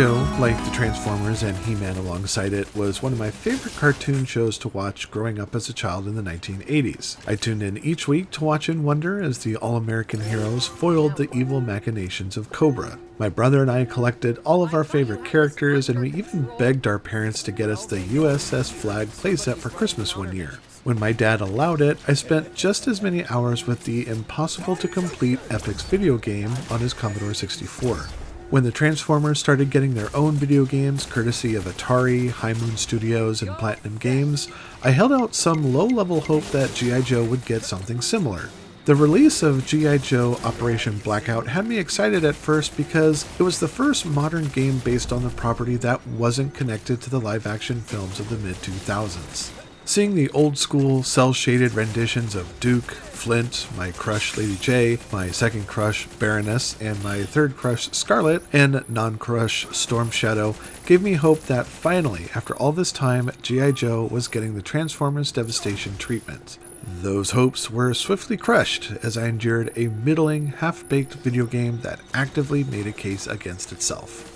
Joe, like the Transformers and He-Man alongside it, was one of my favorite cartoon shows to watch growing up as a child in the 1980s. I tuned in each week to watch and wonder as the all-American heroes foiled the evil machinations of Cobra. My brother and I collected all of our favorite characters, and we even begged our parents to get us the USS Flag playset for Christmas one year. When my dad allowed it, I spent just as many hours with the impossible-to-complete Epyx video game on his Commodore 64. When the Transformers started getting their own video games, courtesy of Atari, High Moon Studios, and Platinum Games, I held out some low-level hope that G.I. Joe would get something similar. The release of G.I. Joe Operation Blackout had me excited at first because it was the first modern game based on the property that wasn't connected to the live-action films of the mid-2000s. Seeing the old-school, cel-shaded renditions of Duke, Flint, my crush Lady J, my second crush Baroness, and my third crush Scarlet, and non-crush Storm Shadow gave me hope that finally, after all this time, G.I. Joe was getting the Transformers Devastation treatment. Those hopes were swiftly crushed as I endured a middling, half-baked video game that actively made a case against itself.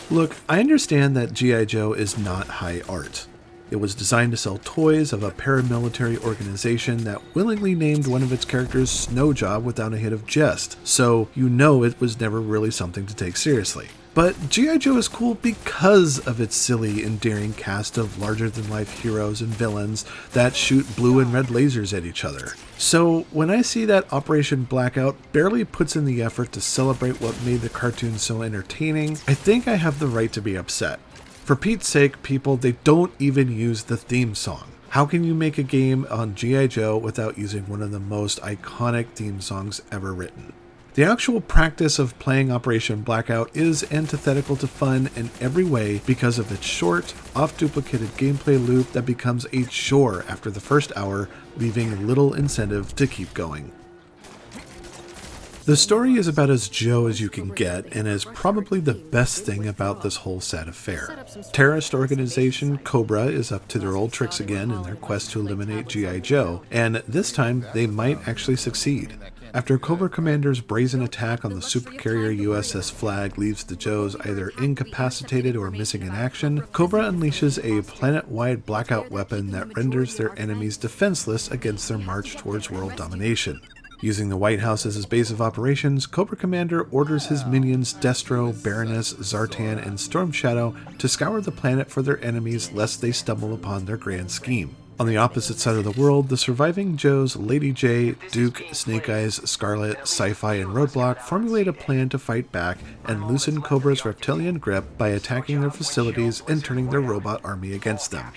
Look, I understand that G.I. Joe is not high art. It was designed to sell toys of a paramilitary organization that willingly named one of its characters Snowjob without a hint of jest, so you know it was never really something to take seriously. But G.I. Joe is cool because of its silly, endearing cast of larger-than-life heroes and villains that shoot blue and red lasers at each other. So when I see that Operation Blackout barely puts in the effort to celebrate what made the cartoon so entertaining, I think I have the right to be upset. For Pete's sake, people, they don't even use the theme song. How can you make a game on G.I. Joe without using one of the most iconic theme songs ever written? The actual practice of playing Operation Blackout is antithetical to fun in every way because of its short, oft-duplicated gameplay loop that becomes a chore after the first hour, leaving little incentive to keep going. The story is about as Joe as you can get and is probably the best thing about this whole sad affair. Terrorist organization Cobra is up to their old tricks again in their quest to eliminate G.I. Joe, and this time they might actually succeed. After Cobra Commander's brazen attack on the supercarrier USS Flag leaves the Joes either incapacitated or missing in action, Cobra unleashes a planet-wide blackout weapon that renders their enemies defenseless against their march towards world domination. Using the White House as his base of operations, Cobra Commander orders his minions Destro, Baroness, Zartan, and Storm Shadow to scour the planet for their enemies lest they stumble upon their grand scheme. On the opposite side of the world, the surviving Joes Lady J, Duke, Snake Eyes, Scarlet, Sci-Fi, and Roadblock formulate a plan to fight back and loosen Cobra's reptilian grip by attacking their facilities and turning their robot army against them.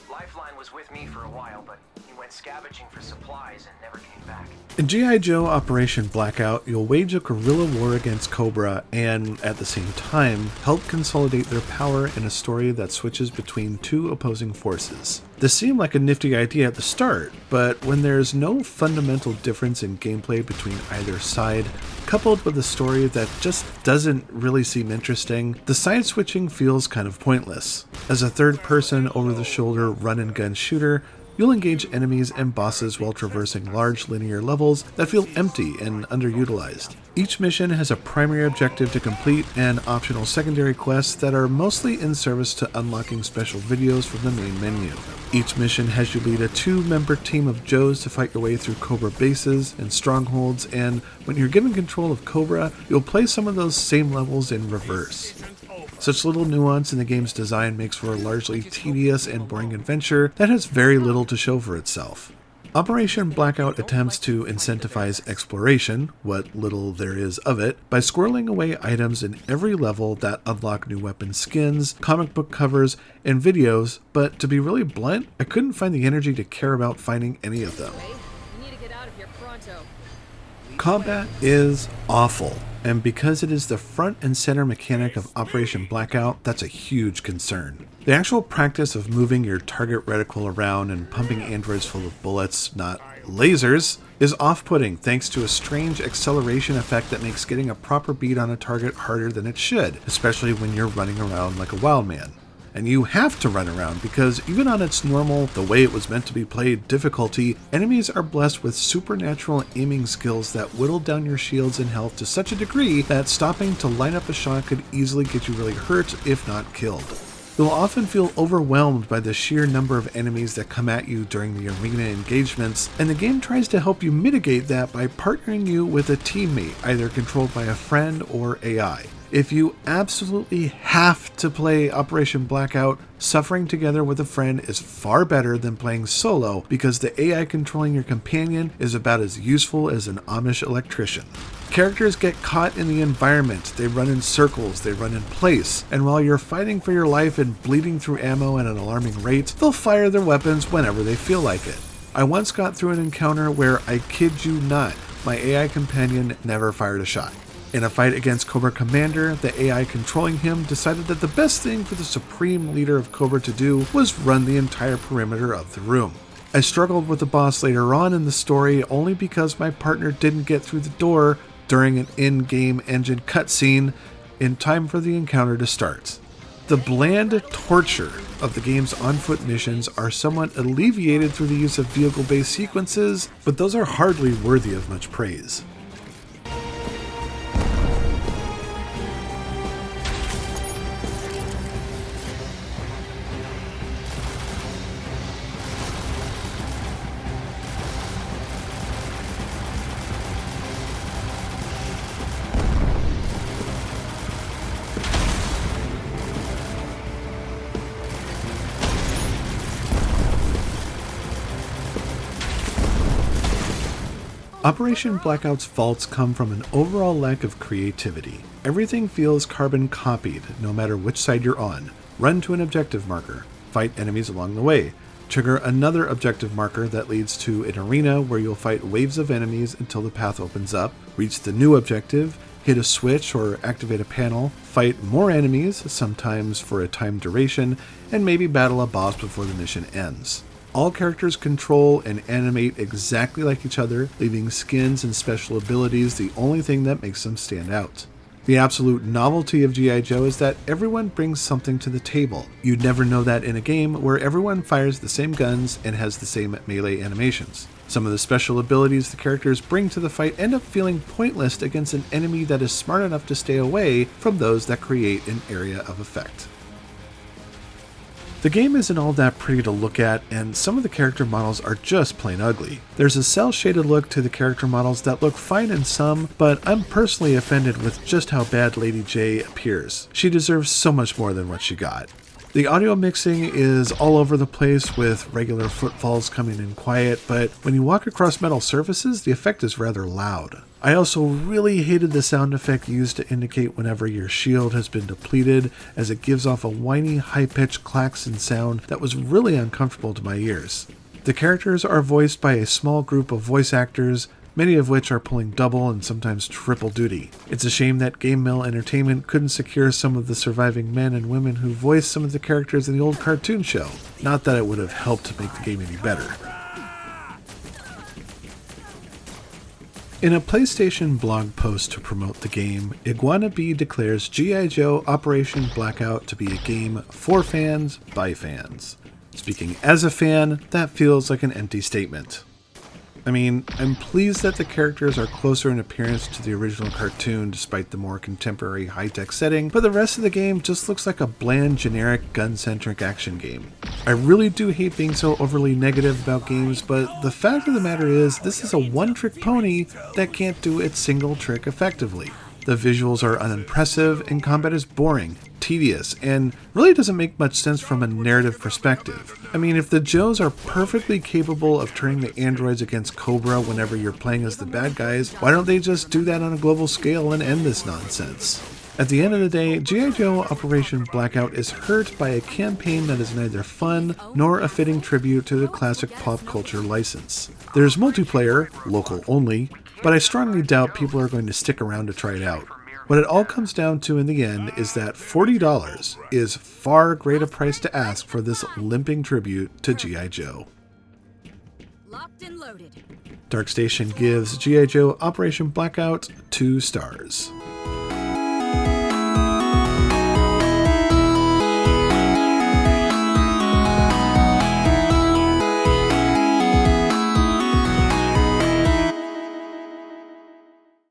Lifeline was with me for a while, but he went scavenging for supplies and never came back. In G.I. Joe Operation Blackout, you'll wage a guerrilla war against Cobra and, at the same time, help consolidate their power in a story that switches between two opposing forces. This seemed like a nifty idea at the start, but when there's no fundamental difference in gameplay between either side, coupled with a story that just doesn't really seem interesting, the side switching feels kind of pointless. As a third-person, over-the-shoulder run-and-gun shooter, you'll engage enemies and bosses while traversing large linear levels that feel empty and underutilized. Each mission has a primary objective to complete and optional secondary quests that are mostly in service to unlocking special videos from the main menu. Each mission has you lead a 2-member team of Joes to fight your way through Cobra bases and strongholds, and when you're given control of Cobra, you'll play some of those same levels in reverse. Such little nuance in the game's design makes for a largely tedious and boring adventure that has very little to show for itself. Operation Blackout attempts to incentivize exploration, what little there is of it, by squirreling away items in every level that unlock new weapon skins, comic book covers, and videos, but to be really blunt, I couldn't find the energy to care about finding any of them. Combat is awful, and because it is the front and center mechanic of Operation Blackout, that's a huge concern. The actual practice of moving your target reticle around and pumping androids full of bullets, not lasers, is off-putting thanks to a strange acceleration effect that makes getting a proper bead on a target harder than it should, especially when you're running around like a wild man. and you have to run around because even on its normal, the way it was meant to be played difficulty, enemies are blessed with supernatural aiming skills that whittle down your shields and health to such a degree that stopping to line up a shot could easily get you really hurt, if not killed. You'll often feel overwhelmed by the sheer number of enemies that come at you during the arena engagements, and the game tries to help you mitigate that by partnering you with a teammate, either controlled by a friend or AI. If you absolutely have to play Operation Blackout, suffering together with a friend is far better than playing solo because the AI controlling your companion is about as useful as an Amish electrician. Characters get caught in the environment, they run in circles, they run in place, and while you're fighting for your life and bleeding through ammo at an alarming rate, they'll fire their weapons whenever they feel like it. I once got through an encounter where, I kid you not, my AI companion never fired a shot. In a fight against Cobra Commander, the AI controlling him decided that the best thing for the supreme leader of Cobra to do was run the entire perimeter of the room. I struggled with the boss later on in the story only because my partner didn't get through the door during an in-game engine cutscene in time for the encounter to start. The bland torture of the game's on-foot missions are somewhat alleviated through the use of vehicle-based sequences, but those are hardly worthy of much praise. Operation Blackout's faults come from an overall lack of creativity. Everything feels carbon copied, no matter which side you're on. Run to an objective marker, fight enemies along the way, trigger another objective marker that leads to an arena where you'll fight waves of enemies until the path opens up, reach the new objective, hit a switch or activate a panel, fight more enemies, sometimes for a timed duration, and maybe battle a boss before the mission ends. All characters control and animate exactly like each other, leaving skins and special abilities the only thing that makes them stand out. The absolute novelty of G.I. Joe is that everyone brings something to the table. You'd never know that in a game where everyone fires the same guns and has the same melee animations. Some of the special abilities the characters bring to the fight end up feeling pointless against an enemy that is smart enough to stay away from those that create an area of effect. The game isn't all that pretty to look at, and some of the character models are just plain ugly. There's a cel-shaded look to the character models that look fine in some, but I'm personally offended with just how bad Lady J appears. She deserves so much more than what she got. The audio mixing is all over the place with regular footfalls coming in quiet, but when you walk across metal surfaces, the effect is rather loud. I also really hated the sound effect used to indicate whenever your shield has been depleted, as it gives off a whiny, high-pitched klaxon sound that was really uncomfortable to my ears. The characters are voiced by a small group of voice actors, many of which are pulling double and sometimes triple duty. It's a shame that Game Mill Entertainment couldn't secure some of the surviving men and women who voiced some of the characters in the old cartoon show. Not that it would have helped to make the game any better. In a PlayStation blog post to promote the game, Iguana B declares G.I. Joe Operation Blackout to be a game for fans by fans. Speaking as a fan, that feels like an empty statement. I mean, I'm pleased that the characters are closer in appearance to the original cartoon despite the more contemporary high-tech setting, but the rest of the game just looks like a bland, generic, gun-centric action game. I really do hate being so overly negative about games, but the fact of the matter is, this is a one-trick pony that can't do its single trick effectively. The visuals are unimpressive, and combat is boring, tedious, and really doesn't make much sense from a narrative perspective. I mean, if the Joes are perfectly capable of turning the androids against Cobra whenever you're playing as the bad guys, why don't they just do that on a global scale and end this nonsense? At the end of the day, G.I. Joe Operation Blackout is hurt by a campaign that is neither fun nor a fitting tribute to the classic pop culture license. There's multiplayer, local only, but I strongly doubt people are going to stick around to try it out. What it all comes down to in the end is that $40 is far greater price to ask for this limping tribute to G.I. Joe. Locked and loaded. Dark Station gives G.I. Joe Operation Blackout 2 stars.